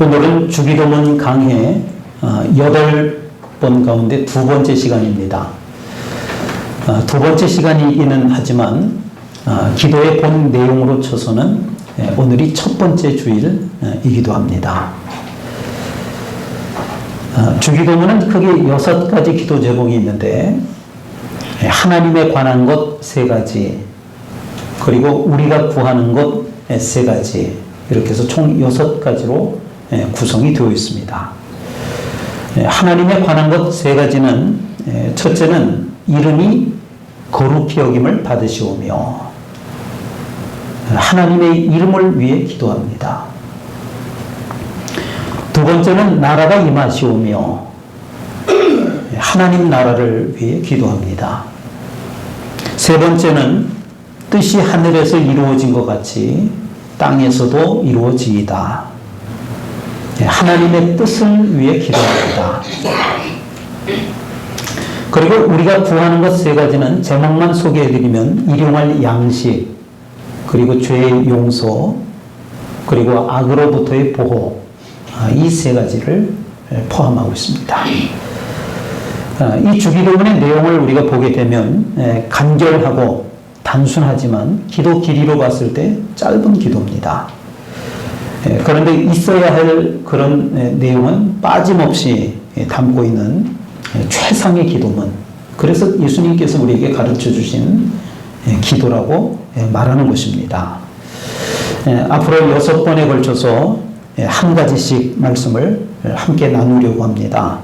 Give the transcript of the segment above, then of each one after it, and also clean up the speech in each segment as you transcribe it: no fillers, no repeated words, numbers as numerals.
오늘은 주기도문 강해 8번 가운데 두 번째 시간입니다. 두 번째 시간이기는 하지만 기도의 본 내용으로 쳐서는 오늘이 첫 번째 주일이기도 합니다. 주기도문은 크게 6가지 기도 제목이 있는데 하나님에 관한 것 3가지, 그리고 우리가 구하는 것 3가지, 이렇게 해서 총 6가지로 구성이 되어 있습니다. 하나님에 관한 것 3가지는 첫째는 이름이 거룩히 여김을 받으시오며, 하나님의 이름을 위해 기도합니다. 두 번째는 나라가 임하시오며, 하나님 나라를 위해 기도합니다. 세 번째는 뜻이 하늘에서 이루어진 것 같이 땅에서도 이루어지이다. 하나님의 뜻을 위해 기도합니다. 그리고 우리가 구하는 것 3가지는 제목만 소개해드리면 일용할 양식, 그리고 죄의 용서, 그리고 악으로부터의 보호, 이 3가지를 포함하고 있습니다. 이 주기도문의 내용을 우리가 보게 되면 간결하고 단순하지만 기도 길이로 봤을 때 짧은 기도입니다. 그런데 있어야 할 그런 내용은 빠짐없이 담고 있는 최상의 기도문, 그래서 예수님께서 우리에게 가르쳐 주신 기도라고 말하는 것입니다. 앞으로 6번에 걸쳐서 한 가지씩 말씀을 함께 나누려고 합니다.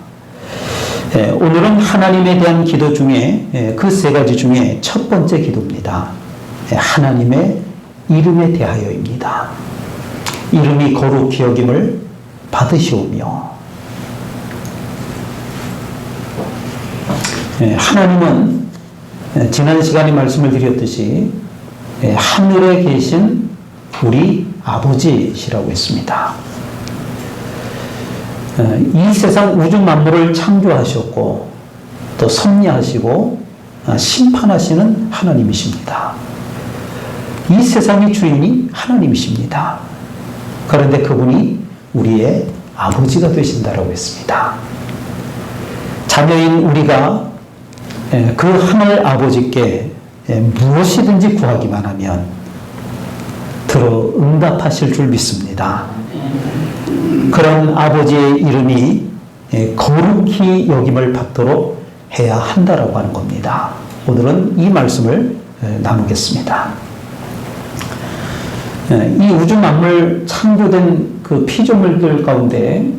오늘은 하나님에 대한 기도 중에 그 3가지 중에 첫 번째 기도입니다. 하나님의 이름에 대하여입니다. 이름이 거룩히 여김을 받으시오며, 하나님은 지난 시간에 말씀을 드렸듯이 하늘에 계신 우리 아버지시라고 했습니다. 이 세상 우주 만물을 창조하셨고 또 섭리하시고 심판하시는 하나님이십니다. 이 세상의 주인이 하나님이십니다. 그런데 그분이 우리의 아버지가 되신다라고 했습니다. 자녀인 우리가 그 하늘 아버지께 무엇이든지 구하기만 하면 들어 응답하실 줄 믿습니다. 그런 아버지의 이름이 거룩히 여김을 받도록 해야 한다라고 하는 겁니다. 오늘은 이 말씀을 나누겠습니다. 이 우주 만물 창조된 그 피조물들 가운데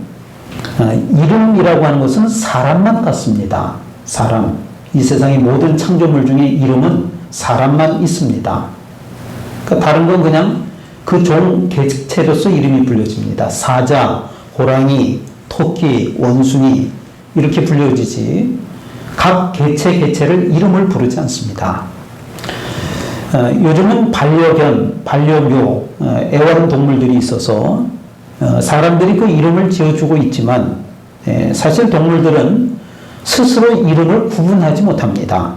이름이라고 하는 것은 사람만 같습니다. 사람. 이 세상의 모든 창조물 중에 이름은 사람만 있습니다. 그러니까 다른 건 그냥 그 종 개체로서 이름이 불려집니다. 사자, 호랑이, 토끼, 원숭이 이렇게 불려지지 각 개체를 이름을 부르지 않습니다. 요즘은 반려견, 반려묘, 애완동물들이 있어서 사람들이 그 이름을 지어주고 있지만 사실 동물들은 스스로 이름을 구분하지 못합니다.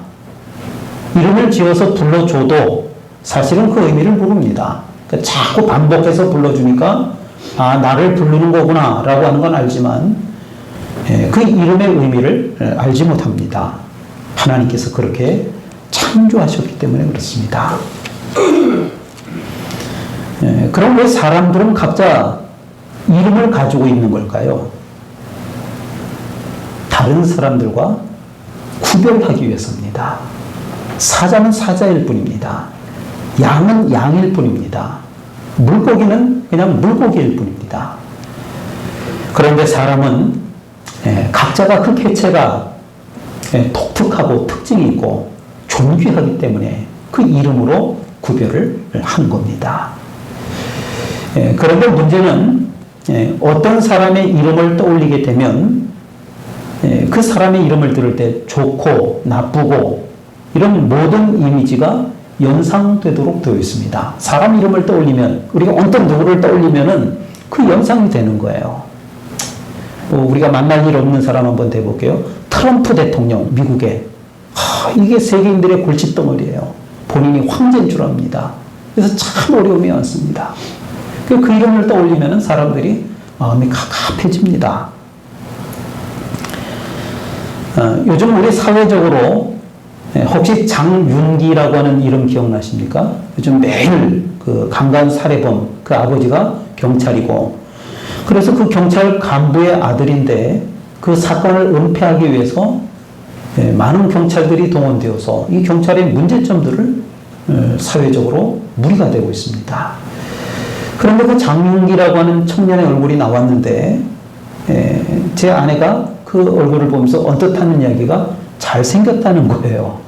이름을 지어서 불러줘도 사실은 그 의미를 모릅니다. 그러니까 자꾸 반복해서 불러주니까 나를 부르는 거구나 라고 하는 건 알지만 그 이름의 의미를 알지 못합니다. 하나님께서 그렇게 창조하셨기 때문에 그렇습니다. 그럼 왜 사람들은 각자 이름을 가지고 있는 걸까요? 다른 사람들과 구별하기 위해서입니다. 사자는 사자일 뿐입니다. 양은 양일 뿐입니다. 물고기는 그냥 물고기일 뿐입니다. 그런데 사람은 각자가 그 개체가 독특하고 특징이 있고 존귀하기 때문에 그 이름으로 구별을 한 겁니다. 그런데 문제는 어떤 사람의 이름을 떠올리게 되면 그 사람의 이름을 들을 때 좋고 나쁘고 이런 모든 이미지가 연상되도록 되어 있습니다. 사람 이름을 떠올리면, 우리가 어떤 누구를 떠올리면은 그 연상이 되는 거예요. 우리가 만날 일 없는 사람 한번 대볼게요. 트럼프 대통령, 미국의. 이게 세계인들의 골칫덩어리예요. 본인이 황제인 줄 압니다. 그래서 참 어려움이 많습니다. 그 이름을 떠올리면 사람들이 마음이 갑갑해집니다. 요즘 우리 사회적으로 혹시 장윤기라고 하는 이름 기억나십니까? 요즘 매일 그 강간 살해범 그 아버지가 경찰이고 그래서 그 경찰 간부의 아들인데 그 사건을 은폐하기 위해서 많은 경찰들이 동원되어서 이 경찰의 문제점들을 사회적으로 물의가 되고 있습니다. 그런데 그 장윤기라고 하는 청년의 얼굴이 나왔는데 제 아내가 그 얼굴을 보면서 언뜻 하는 이야기가 잘생겼다는 거예요.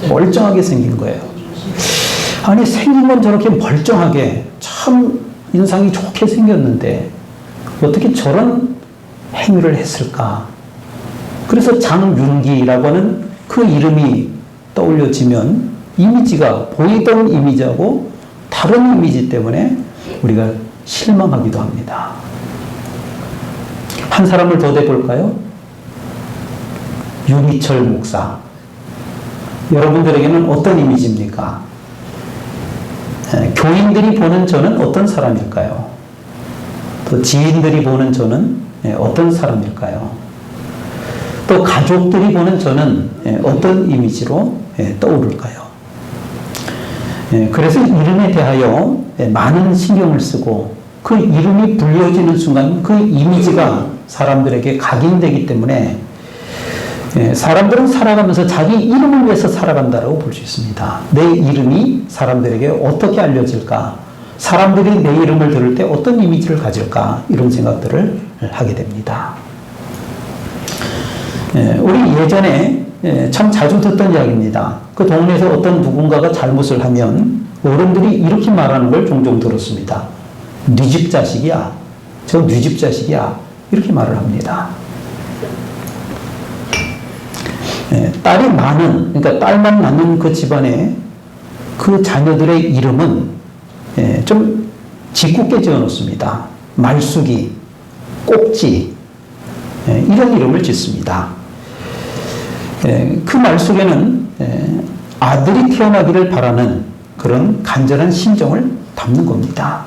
멀쩡하게 생긴 거예요. 아니 생긴 건 저렇게 멀쩡하게 참 인상이 좋게 생겼는데 어떻게 저런 행위를 했을까? 그래서 장윤기라고 하는 그 이름이 떠올려지면 이미지가 보이던 이미지하고 다른 이미지 때문에 우리가 실망하기도 합니다. 한 사람을 더 대볼까요? 유기철 목사. 여러분들에게는 어떤 이미지입니까? 교인들이 보는 저는 어떤 사람일까요? 또 지인들이 보는 저는 어떤 사람일까요? 또 가족들이 보는 저는 어떤 이미지로 떠오를까요? 그래서 이름에 대하여 많은 신경을 쓰고 그 이름이 불려지는 순간 그 이미지가 사람들에게 각인되기 때문에 사람들은 살아가면서 자기 이름을 위해서 살아간다고 볼 수 있습니다. 내 이름이 사람들에게 어떻게 알려질까? 사람들이 내 이름을 들을 때 어떤 이미지를 가질까? 이런 생각들을 하게 됩니다. 우리 예전에 참 자주 듣던 이야기입니다. 그 동네에서 어떤 누군가가 잘못을 하면 어른들이 이렇게 말하는 걸 종종 들었습니다. 네 집 자식이야. 저 네 집 자식이야. 이렇게 말을 합니다. 딸이 많은, 그러니까 딸만 낳는 그 집안에 그 자녀들의 이름은 좀 짓궂게 지어 놓습니다. 말숙이, 꼭지, 이런 이름을 짓습니다. 그 말속에는 아들이 태어나기를 바라는 그런 간절한 심정을 담는 겁니다.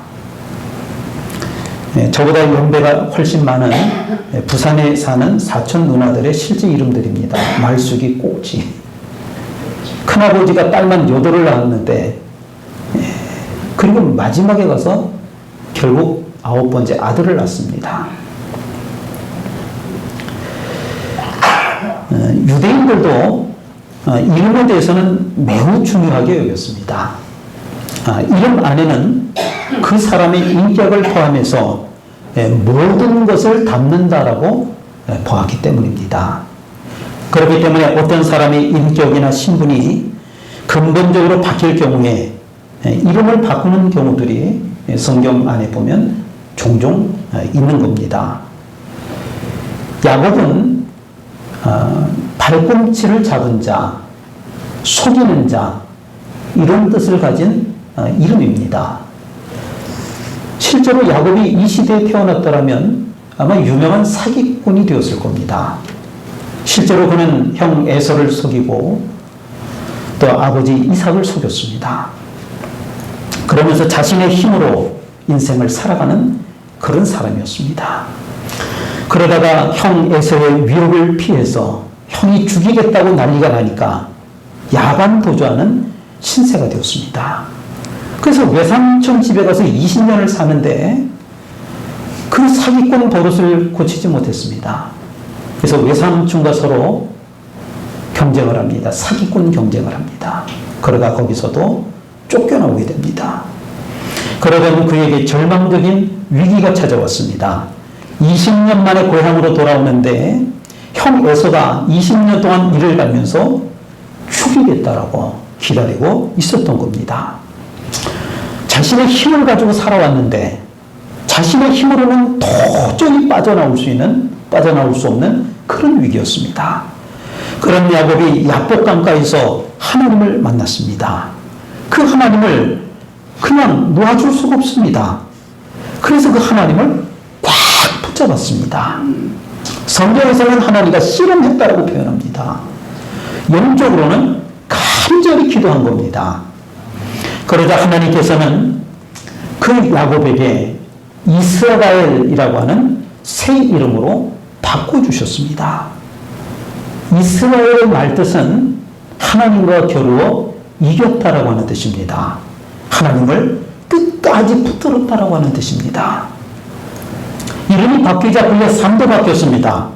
저보다 연배가 훨씬 많은 부산에 사는 사촌 누나들의 실제 이름들입니다. 말숙이, 꼭지. 큰아버지가 딸만 8을 낳았는데 그리고 마지막에 가서 결국 9번째 아들을 낳습니다. 유대인들도 이름에 대해서는 매우 중요하게 여겼습니다. 이름 안에는 그 사람의 인격을 포함해서 모든 것을 담는다라고 보았기 때문입니다. 그렇기 때문에 어떤 사람의 인격이나 신분이 근본적으로 바뀔 경우에 이름을 바꾸는 경우들이 성경 안에 보면 종종 있는 겁니다. 야곱은 발꿈치를 잡은 자, 속이는 자, 이런 뜻을 가진 이름입니다. 실제로 야곱이 이 시대에 태어났더라면 아마 유명한 사기꾼이 되었을 겁니다. 실제로 그는 형 에서를 속이고 또 아버지 이삭을 속였습니다. 그러면서 자신의 힘으로 인생을 살아가는 그런 사람이었습니다. 그러다가 형 에서의 위협을 피해서 형이 죽이겠다고 난리가 나니까 야반 도주하는 신세가 되었습니다. 그래서 외삼촌 집에 가서 20년을 사는데 그 사기꾼 버릇을 고치지 못했습니다. 그래서 외삼촌과 서로 경쟁을 합니다. 사기꾼 경쟁을 합니다. 그러다 거기서도 쫓겨나오게 됩니다. 그러다가 그에게 절망적인 위기가 찾아왔습니다. 20년 만에 고향으로 돌아오는데 형 에서가 20년 동안 일을 가면서 죽이겠다라고 기다리고 있었던 겁니다. 자신의 힘을 가지고 살아왔는데 자신의 힘으로는 도저히 빠져나올 수 없는 그런 위기였습니다. 그런 야곱이 야복강가에서 하나님을 만났습니다. 그 하나님을 그냥 놓아줄 수가 없습니다. 그래서 그 하나님을 꽉 붙잡았습니다. 성경에서는 하나님과 씨름했다라고 표현합니다. 영적으로는 간절히 기도한 겁니다. 그러자 하나님께서는 그 야곱에게 이스라엘이라고 하는 새 이름으로 바꿔주셨습니다. 이스라엘의 말뜻은 하나님과 겨루어 이겼다라고 하는 뜻입니다. 하나님을 끝까지 붙들었다라고 하는 뜻입니다. 이름이 바뀌자 그의 삶도 바뀌었습니다.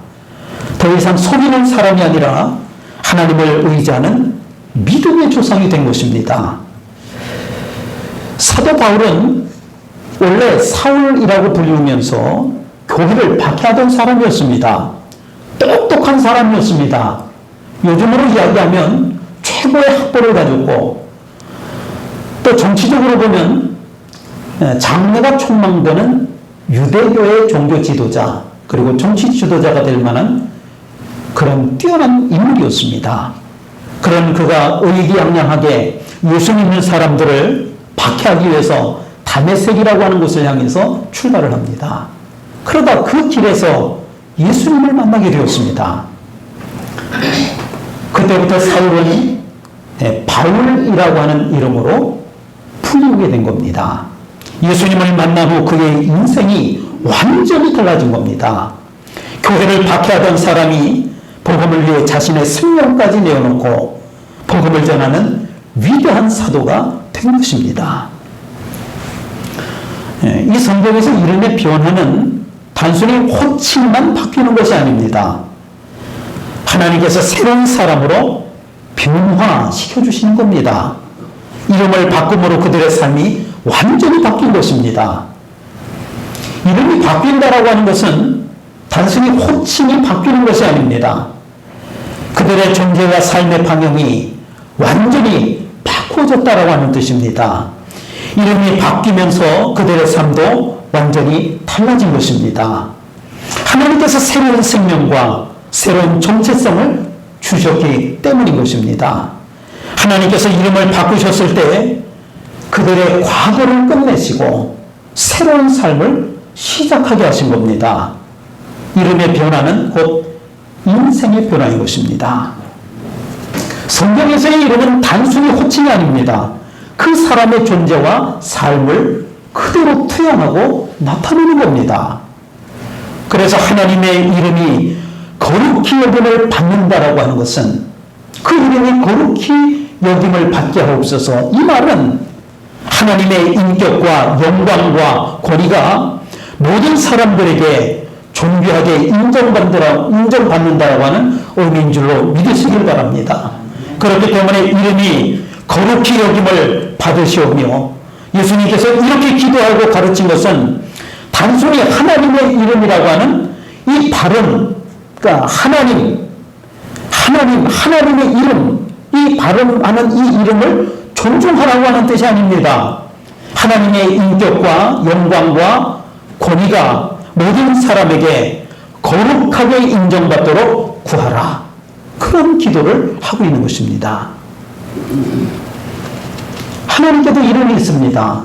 더 이상 속이는 사람이 아니라 하나님을 의지하는 믿음의 조상이 된 것입니다. 사도 바울은 원래 사울이라고 불리우면서 교회를 박해하던 사람이었습니다. 똑똑한 사람이었습니다. 요즘으로 이야기하면 최고의 학벌을 가졌고 또 정치적으로 보면 장래가 촉망되는 유대교의 종교 지도자 그리고 정치 지도자가 될 만한 그런 뛰어난 인물이었습니다. 그런 그가 의기양양하게 예수 믿는 사람들을 박해하기 위해서 다메섹이라고 하는 곳을 향해서 출발을 합니다. 그러다 그 길에서 예수님을 만나게 되었습니다. 그때부터 사울은 바울이라고 하는 이름으로 불리우게 된 겁니다. 예수님을 만난 후 그의 인생이 완전히 달라진 겁니다. 교회를 박해하던 사람이 복음을 위해 자신의 생명까지 내어놓고 복음을 전하는 위대한 사도가 된 것입니다. 이 성경에서 이름의 변화는 단순히 호칭만 바뀌는 것이 아닙니다. 하나님께서 새로운 사람으로 변화시켜 주시는 겁니다. 이름을 바꿈으로 그들의 삶이 완전히 바뀐 것입니다. 이름이 바뀐다라고 하는 것은 단순히 호칭이 바뀌는 것이 아닙니다. 그들의 존재와 삶의 방향이 완전히 바꿔졌다라고 하는 뜻입니다. 이름이 바뀌면서 그들의 삶도 완전히 달라진 것입니다. 하나님께서 새로운 생명과 새로운 정체성을 주셨기 때문인 것입니다. 하나님께서 이름을 바꾸셨을 때 그들의 과거를 끝내시고 새로운 삶을 시작하게 하신 겁니다. 이름의 변화는 곧 인생의 변화인 것입니다. 성경에서의 이름은 단순히 호칭이 아닙니다. 그 사람의 존재와 삶을 그대로 투영하고 나타내는 겁니다. 그래서 하나님의 이름이 거룩히 여김을 받는다라고 하는 것은 그 이름이 거룩히 여김을 받게 하옵소서. 이 말은 하나님의 인격과 영광과 권위가 모든 사람들에게 존귀하게 인정받는다라고 하는 의미인 줄로 믿으시길 바랍니다. 그렇기 때문에 이름이 거룩히 여김을 받으시오며 예수님께서 이렇게 기도하고 가르친 것은 단순히 하나님의 이름이라고 하는 이 발음, 그러니까 하나님의 이름, 이 발음하는 이 이름을 존중하라고 하는 뜻이 아닙니다. 하나님의 인격과 영광과 권위가 모든 사람에게 거룩하게 인정받도록 구하라. 그런 기도를 하고 있는 것입니다. 하나님께도 이름이 있습니다.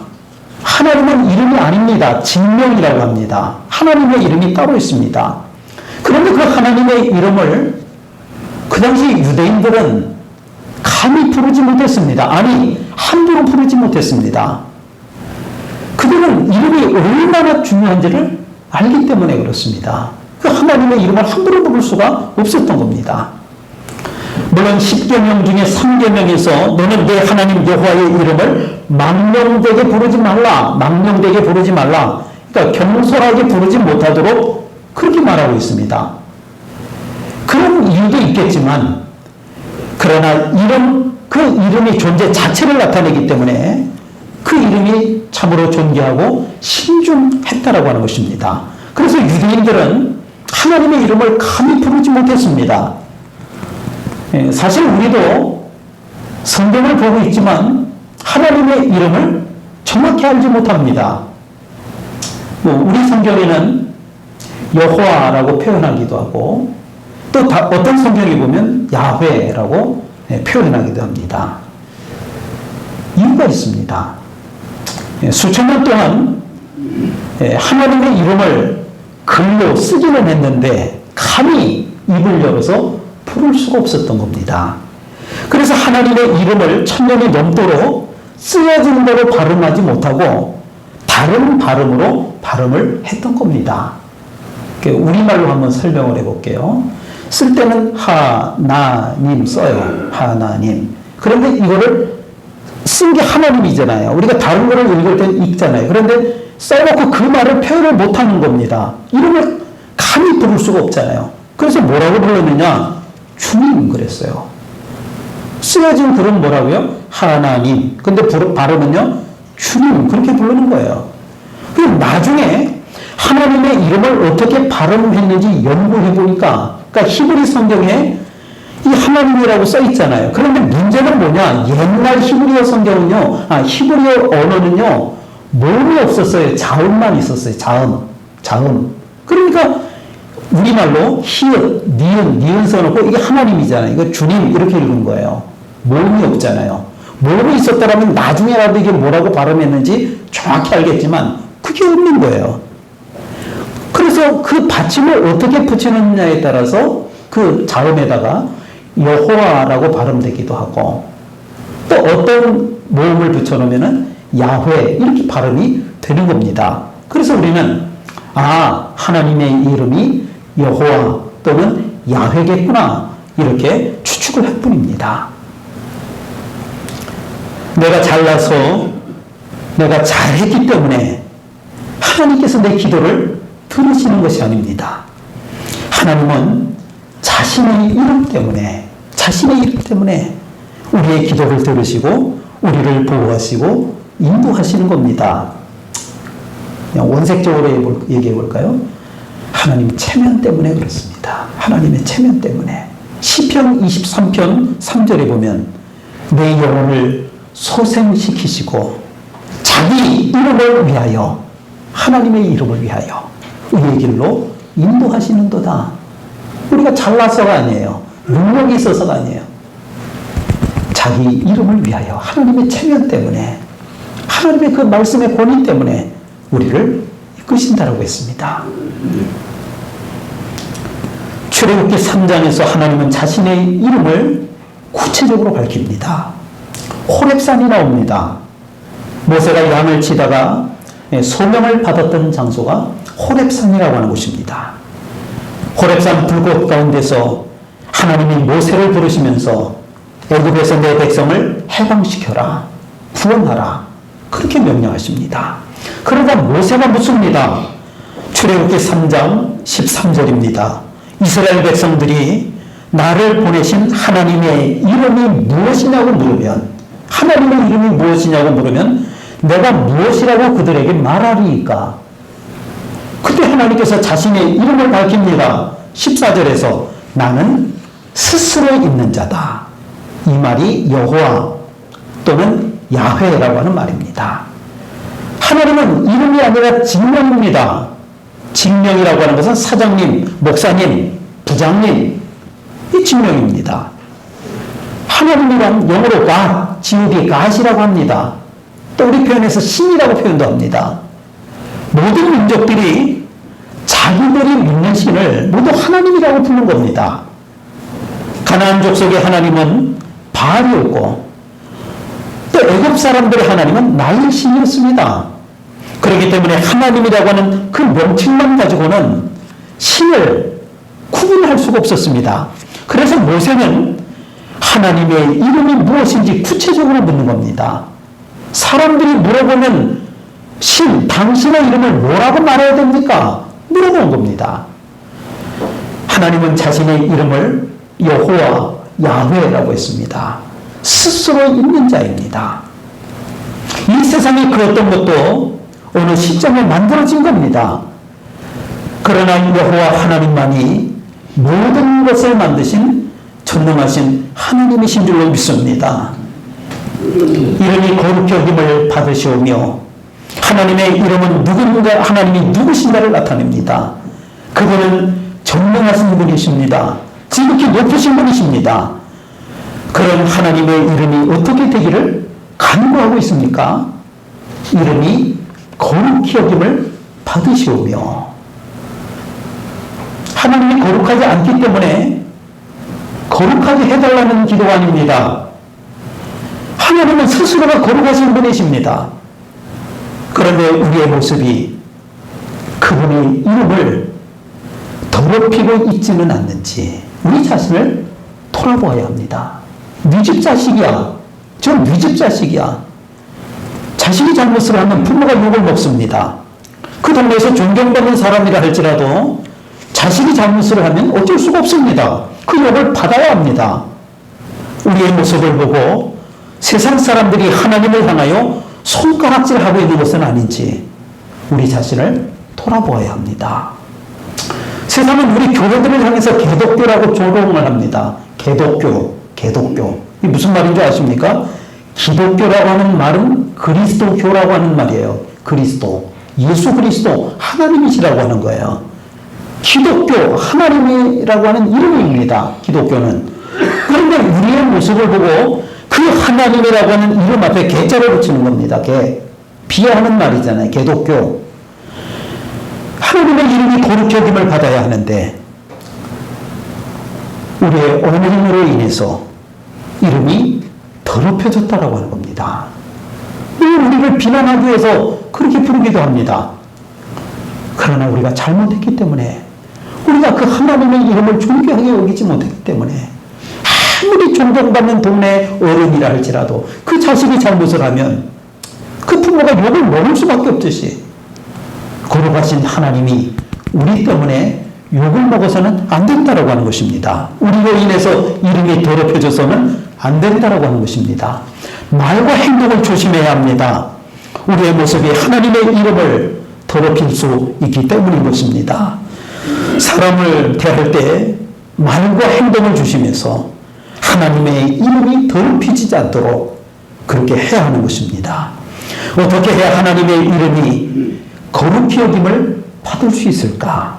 하나님은 이름이 아닙니다. 직명이라고 합니다. 하나님의 이름이 따로 있습니다. 그런데 그 하나님의 이름을 그 당시 유대인들은 감히 부르지 못했습니다. 아니, 함부로 부르지 못했습니다. 그들은 이름이 얼마나 중요한지를 알기 때문에 그렇습니다. 그 하나님의 이름을 함부로 부를 수가 없었던 겁니다. 물론 10계명 중에 3계명에서 너는 내 하나님 여호와의 이름을 망령되게 부르지 말라. 그러니까 경솔하게 부르지 못하도록 그렇게 말하고 있습니다. 그런 이유도 있겠지만 그러나 그 이름의 존재 자체를 나타내기 때문에 그 이름이 참으로 존귀하고 신중했다라고 하는 것입니다. 그래서 유대인들은 하나님의 이름을 감히 부르지 못했습니다. 사실 우리도 성경을 보고 있지만 하나님의 이름을 정확히 알지 못합니다. 우리 성경에는 여호와라고 표현하기도 하고 또 어떤 성경에 보면 야훼라고 표현하기도 합니다. 이유가 있습니다. 수천 년 동안 하나님의 이름을 글로 쓰기는 했는데 감히 입을 열어서 부를 수가 없었던 겁니다. 그래서 하나님의 이름을 1000년이 넘도록 쓰여진 대로 발음하지 못하고 다른 발음으로 발음을 했던 겁니다. 우리말로 한번 설명을 해볼게요. 쓸 때는 하나님 써요. 하나님. 그런데 이거를 쓴 게 하나님이잖아요. 우리가 다른 거를 읽을 때 읽잖아요. 그런데 써놓고 그 말을 표현을 못하는 겁니다. 이름을 감히 부를 수가 없잖아요. 그래서 뭐라고 불렀느냐? 주님 그랬어요. 쓰여진 글은 뭐라고요? 하나님. 근데 발음은요? 주님. 그렇게 부르는 거예요. 그럼 나중에 하나님의 이름을 어떻게 발음했는지 연구해 보니까, 그러니까 히브리 성경에 이 하나님이라고 써 있잖아요. 그런데 문제는 뭐냐? 옛날 히브리어 성경은요, 히브리어 언어는요, 모음이 없었어요. 자음만 있었어요. 자음. 그러니까 우리말로 히읗, 니은 써놓고 이게 하나님이잖아요. 이거 주님 이렇게 읽은 거예요. 모음이 없잖아요. 모음이 있었더라면 나중에라도 이게 뭐라고 발음했는지 정확히 알겠지만 그게 없는 거예요. 그래서 그 받침을 어떻게 붙이느냐에 따라서 그 자음에다가 여호와라고 발음되기도 하고, 또 어떤 모음을 붙여놓으면은 야훼 이렇게 발음이 되는 겁니다. 그래서 우리는 하나님의 이름이 여호와 또는 야훼겠구나 이렇게 추측을 할 뿐입니다. 내가 잘나서 내가 잘했기 때문에 하나님께서 내 기도를 들으시는 것이 아닙니다. 하나님은 자신의 이름 때문에 우리의 기도를 들으시고 우리를 보호하시고 인도하시는 겁니다. 그냥 원색적으로 얘기해 볼까요? 하나님 체면 때문에 그렇습니다. 하나님의 체면 때문에. 시편 23편 3절에 보면 내 영혼을 소생시키시고 자기 이름을 위하여, 하나님의 이름을 위하여 우리의 길로 인도하시는도다. 우리가 잘나서가 아니에요. 능력이 있어서가 아니에요. 자기 이름을 위하여, 하나님의 체면 때문에, 하나님의 그 말씀의 권위 때문에 우리를 이끄신다라고 했습니다. 출애굽기 3장에서 하나님은 자신의 이름을 구체적으로 밝힙니다. 호렙산이 나옵니다. 모세가 양을 치다가 소명을 받았던 장소가 호렙산이라고 하는 곳입니다. 호렙산 불꽃 가운데서 하나님이 모세를 부르시면서 애굽에서 내 백성을 해방시켜라, 구원하라, 그렇게 명령하십니다. 그러다 모세가 묻습니다. 출애굽기 3장 13절입니다. 이스라엘 백성들이 나를 보내신 하나님의 이름이 무엇이냐고 물으면, 하나님의 이름이 무엇이냐고 물으면 내가 무엇이라고 그들에게 말하리이까? 그때 하나님께서 자신의 이름을 밝힙니다. 14절에서 나는 스스로 있는 자다. 이 말이 여호와 또는 야훼라고 하는 말입니다. 하나님은 이름이 아니라 직명입니다. 직명이라고 하는 것은 사장님, 목사님, 부장님, 이 직명입니다. 하나님이란 영어로 God, G-O-D, God이라고 합니다. 또 우리 표현에서 신이라고 표현도 합니다. 모든 민족들이 자기들이 믿는 신을 모두 하나님이라고 부르는 겁니다. 가나안 족속의 하나님은 바알이었고, 또 애굽 사람들의 하나님은 나일 신이었습니다. 그렇기 때문에 하나님이라고 하는 그 명칭만 가지고는 신을 구분할 수가 없었습니다. 그래서 모세는 하나님의 이름이 무엇인지 구체적으로 묻는 겁니다. 사람들이 물어보면 당신의 이름을 뭐라고 말해야 됩니까? 물어본 겁니다. 하나님은 자신의 이름을 여호와, 야훼라고 했습니다. 스스로 있는 자입니다. 이 세상이 그 어떤 것도 어느 시점에 만들어진 겁니다. 그러나 여호와 하나님만이 모든 것을 만드신 전능하신 하나님이신 줄로 믿습니다. 이름이 거룩히 여김을 받으시오며 하나님의 이름은 하나님이 누구신가를 나타냅니다. 그분은 전능하신 분이십니다. 지극히 높으신 분이십니다. 그런 하나님의 이름이 어떻게 되기를 간구하고 있습니까? 이름이 거룩히 여김을 받으시오며, 하나님이 거룩하지 않기 때문에 거룩하게 해달라는 기도가 아닙니다. 하나님은 스스로가 거룩하신 분이십니다. 그런데 우리의 모습이 그분의 이름을 더럽히고 있지는 않는지 우리 자신을 돌아보아야 합니다. 네 집 자식이야. 저 네 집 자식이야. 자식이 잘못을 하면 부모가 욕을 먹습니다. 그 동네에서 존경받는 사람이라 할지라도 자식이 잘못을 하면 어쩔 수가 없습니다. 그 욕을 받아야 합니다. 우리의 모습을 보고 세상 사람들이 하나님을 향하여 손가락질하고 있는 것은 아닌지 우리 자신을 돌아보아야 합니다. 세상은 우리 교회들을 향해서 개독교라고 조롱을 합니다. 개독교. 이게 무슨 말인 줄 아십니까? 기독교라고 하는 말은 그리스도교라고 하는 말이에요. 그리스도. 예수 그리스도 하나님이시라고 하는 거예요. 기독교, 하나님이라고 하는 이름입니다. 기독교는. 그런데 우리의 모습을 보고 그 하나님이라고 하는 이름 앞에 개자를 붙이는 겁니다. 개. 비하하는 말이잖아요. 개독교. 하나님의 이름이 거룩히 여김을 받아야 하는데 우리의 언행으로 인해서 이름이 더럽혀졌다라고 하는 겁니다. 우리를 비난하기 위해서 그렇게 부르기도 합니다. 그러나 우리가 잘못했기 때문에 우리가 그 하나님의 이름을 존귀하게 여기지 못했기 때문에 아무리 존경받는 동네 어른이라 할지라도 그 자식이 잘못을 하면 그 부모가 욕을 먹을 수밖에 없듯이 거룩하신 하나님이 우리 때문에 욕을 먹어서는 안 된다라고 하는 것입니다. 우리로 인해서 이름이 더럽혀져서는 안 된다라고 하는 것입니다. 말과 행동을 조심해야 합니다. 우리의 모습이 하나님의 이름을 더럽힐 수 있기 때문인 것입니다. 사람을 대할 때 말과 행동을 조심해서 하나님의 이름이 더럽히지 않도록 그렇게 해야 하는 것입니다. 어떻게 해야 하나님의 이름이 거룩히 여김을 받을 수 있을까?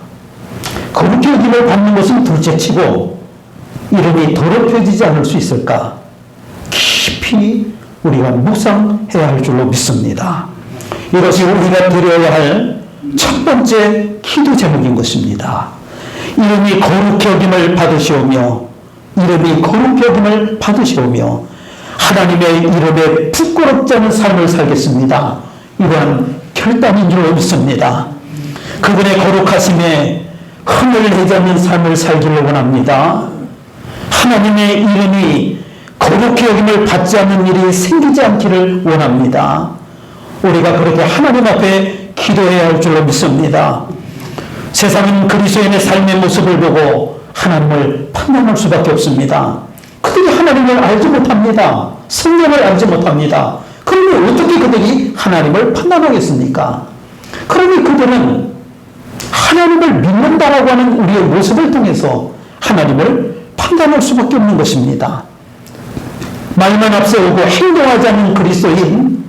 거룩히 여김을 받는 것은 둘째치고 이름이 더럽혀지지 않을 수 있을까? 깊이 우리가 묵상해야 할 줄로 믿습니다. 이것이 우리가 드려야 할 첫 번째 기도 제목인 것입니다. 이름이 거룩히 여김을 받으시오며 이름이 거룩히 여김을 받으시오며 하나님의 이름에 부끄럽지 않은 삶을 살겠습니다. 이러한 결단인 줄로 믿습니다. 그분의 거룩하심에 흥을 내지 않는 삶을 살기를 원합니다. 하나님의 이름이 거룩히 여김을 받지 않는 일이 생기지 않기를 원합니다. 우리가 그렇게 하나님 앞에 기도해야 할 줄로 믿습니다. 세상은 그리스도인의 삶의 모습을 보고 하나님을 판단할 수밖에 없습니다. 그들이 하나님을 알지 못합니다. 성령을 알지 못합니다. 그러면 어떻게 그들이 하나님을 판단하겠습니까? 그러니 그들은 하나님을 믿는다라고 하는 우리의 모습을 통해서 하나님을 판단할 수밖에 없는 것입니다. 말만 앞세우고 행동하지 않는 그리스도인,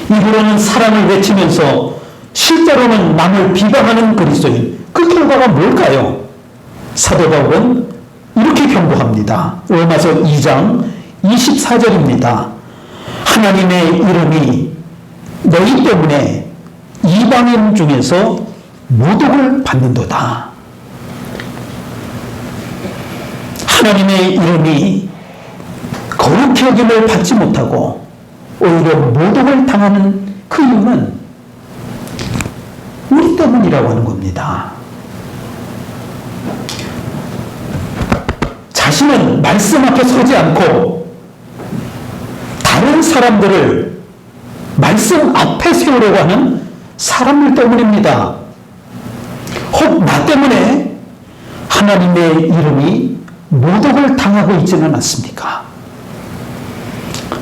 입으로는 사랑을 외치면서 실제로는 남을 비방하는 그리스도인, 그 결과가 뭘까요? 사도 바울은 이렇게 경고합니다. 로마서 2장 24절입니다. 하나님의 이름이 너희 때문에 이방인 중에서 모독을 받는도다. 하나님의 이름이 거룩히 여김을 받지 못하고 오히려 모독을 당하는 그 이유는 우리 때문이라고 하는 겁니다. 자신은 말씀 앞에 서지 않고 다른 사람들을 말씀 앞에 세우려고 하는 사람들 때문입니다. 혹 나 때문에 하나님의 이름이 모독을 당하고 있지는 않습니까?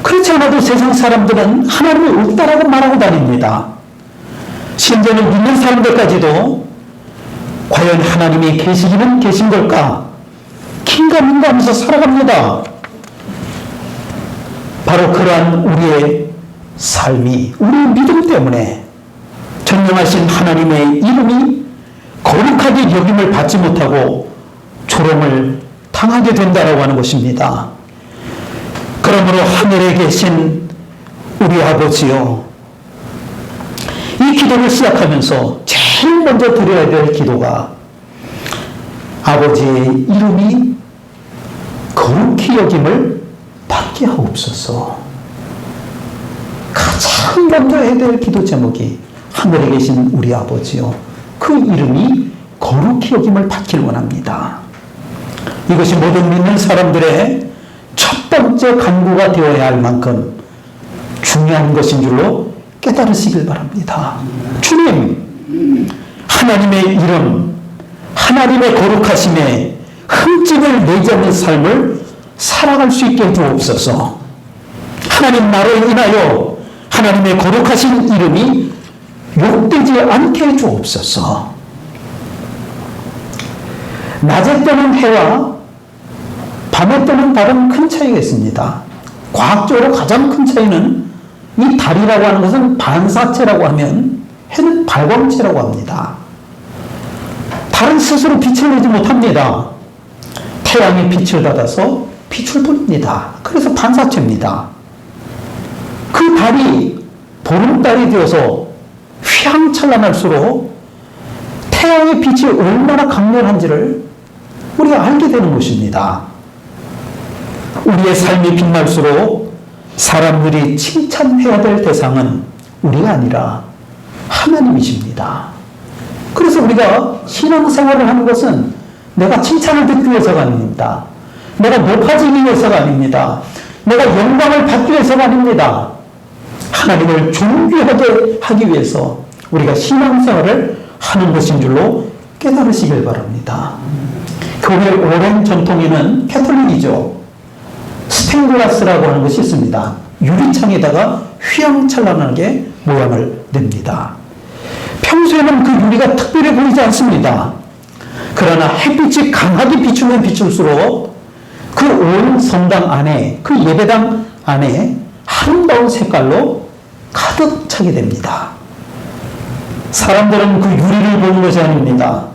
그렇지 않아도 세상 사람들은 하나님이 없다라고 말하고 다닙니다. 심지어는 믿는 사람들까지도 과연 하나님이 계시기는 계신 걸까? 긴가민가 하면서 살아갑니다. 바로 그러한 우리의 삶이, 우리의 믿음 때문에 전능하신 하나님의 이름이 거룩하게 여김을 받지 못하고 조롱을 당하게 된다라고 하는 것입니다. 그러므로 하늘에 계신 우리 아버지요, 이 기도를 시작하면서 제일 먼저 드려야 될 기도가 아버지의 이름이 거룩히 여김을 받게 하옵소서. 가장 먼저 해야 될 기도 제목이 하늘에 계신 우리 아버지요, 그 이름이 거룩히 여김을 받길 원합니다. 이것이 모든 믿는 사람들의 첫 번째 간구가 되어야 할 만큼 중요한 것인 줄로 깨달으시길 바랍니다. 주님, 하나님의 이름, 하나님의 거룩하심에 흠집을 내지 않는 삶을 살아갈 수 있게 해주옵소서. 하나님 나로 인하여 하나님의 거룩하신 이름이 욕되지 않게 해주옵소서. 낮에 뜨는 해와 밤에 뜨는 달은 큰 차이가 있습니다. 과학적으로 가장 큰 차이는 이 달이라고 하는 것은 반사체라고 하면 해는 발광체라고 합니다. 달은 스스로 빛을 내지 못합니다. 태양의 빛을 받아서 빛을 돌립니다. 그래서 반사체입니다. 그 달이 보름달이 되어서 휘황찬란할수록 태양의 빛이 얼마나 강렬한지를 우리가 알게 되는 것입니다. 우리의 삶이 빛날수록 사람들이 칭찬해야 될 대상은 우리가 아니라 하나님이십니다. 그래서 우리가 신앙생활을 하는 것은 내가 칭찬을 듣기 위해서가 아닙니다. 내가 높아지기 위해서가 아닙니다. 내가 영광을 받기 위해서가 아닙니다. 하나님을 존귀하게 하기 위해서 우리가 신앙생활을 하는 것인 줄로 깨달으시길 바랍니다. 교회 오랜 전통에는 캐톨릭이죠. 스텐글라스라고 하는 것이 있습니다. 유리창에다가 휘황찬란하게 모양을 냅니다. 평소에는 그 유리가 특별해 보이지 않습니다. 그러나 햇빛이 강하게 비추면 비출수록 그 온 성당 안에, 그 예배당 안에 아름다운 색깔로 가득 차게 됩니다. 사람들은 그 유리를 보는 것이 아닙니다.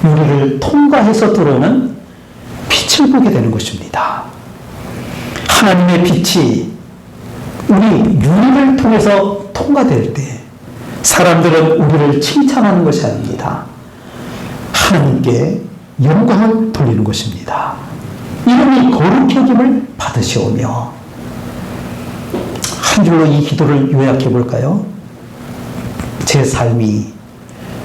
유리를 통과해서 들어오는 빛을 보게 되는 것입니다. 하나님의 빛이 우리 유리를 통해서 통과될 때 사람들은 우리를 칭찬하는 것이 아닙니다. 하나님께 영광을 돌리는 것입니다. 이름이 거룩히 여김을 받으시오며. 한 줄로 이 기도를 요약해 볼까요? 제 삶이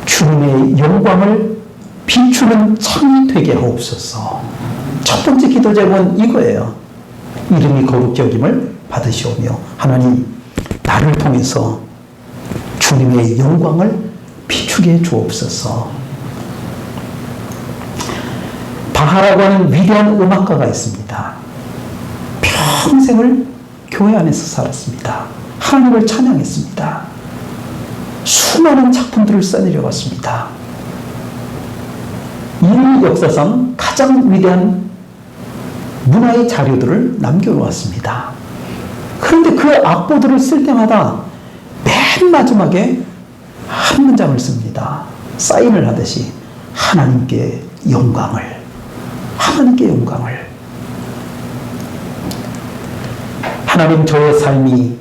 주님의 영광을 비추는 창이 되게 하옵소서. 첫 번째 기도 제목은 이거예요. 이름이 거룩히 여김을 받으시오며. 하나님, 나를 통해서 주님의 영광을 비추게 해 주옵소서. 바하라고 하는 위대한 음악가가 있습니다. 평생을 교회 안에서 살았습니다. 하나님을 찬양했습니다. 수많은 작품들을 써내려왔습니다. 인류 역사상 가장 위대한 문화의 자료들을 남겨놓았습니다. 그런데 그 악보들을 쓸 때마다 맨 마지막에 한 문장을 씁니다. 사인을 하듯이 하나님께 영광을, 하나님께 영광을. 하나님, 저의 삶이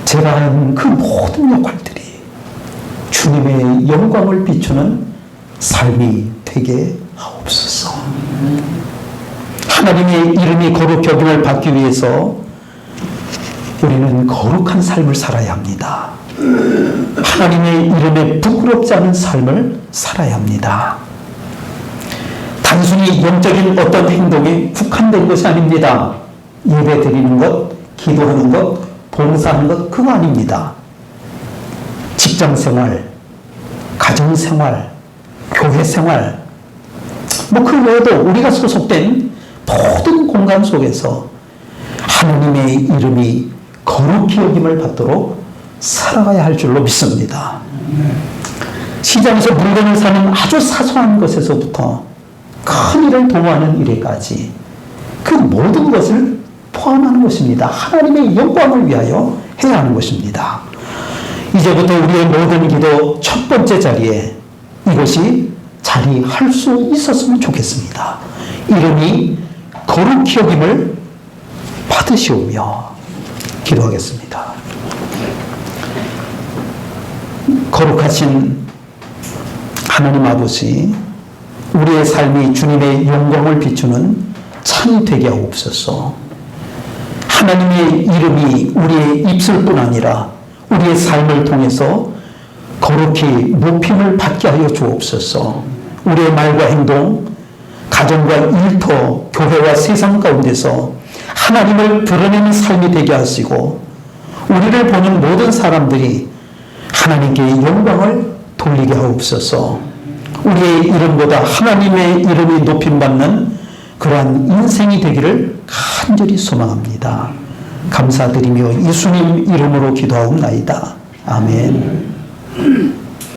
제가 하는 그 모든 역할들이 주님의 영광을 비추는 삶이 되게 하옵소서. 하나님의 이름이 거룩히 여김을 받기 위해서 우리는 거룩한 삶을 살아야 합니다. 하나님의 이름에 부끄럽지 않은 삶을 살아야 합니다. 단순히 영적인 어떤 행동에 국한된 것이 아닙니다. 예배 드리는 것, 기도하는 것, 봉사하는 것, 그거 아닙니다. 직장생활, 가정생활, 교회생활, 그 외에도 우리가 소속된 모든 공간 속에서 하나님의 이름이 거룩히 여김을 받도록 살아가야 할 줄로 믿습니다. 시장에서 물건을 사는 아주 사소한 것에서부터 큰 일을 도모하는 일에까지 그 모든 것을 포함하는 것입니다. 하나님의 영광을 위하여 해야 하는 것입니다. 이제부터 우리의 모든 기도 첫 번째 자리에 이것이 자리할 수 있었으면 좋겠습니다. 이름이 거룩히 여김을 받으시오며. 기도하겠습니다. 거룩하신 하나님 아버지, 우리의 삶이 주님의 영광을 비추는 창이 되게 하옵소서. 하나님의 이름이 우리의 입술뿐 아니라 우리의 삶을 통해서 거룩히 높임을 받게 하여 주옵소서. 우리의 말과 행동, 가정과 일터, 교회와 세상 가운데서 하나님을 드러내는 삶이 되게 하시고 우리를 보는 모든 사람들이 하나님께 영광을 돌리게 하옵소서. 우리의 이름보다 하나님의 이름이 높임받는 그러한 인생이 되기를 간절히 소망합니다. 감사드리며 예수님 이름으로 기도하옵나이다. 아멘.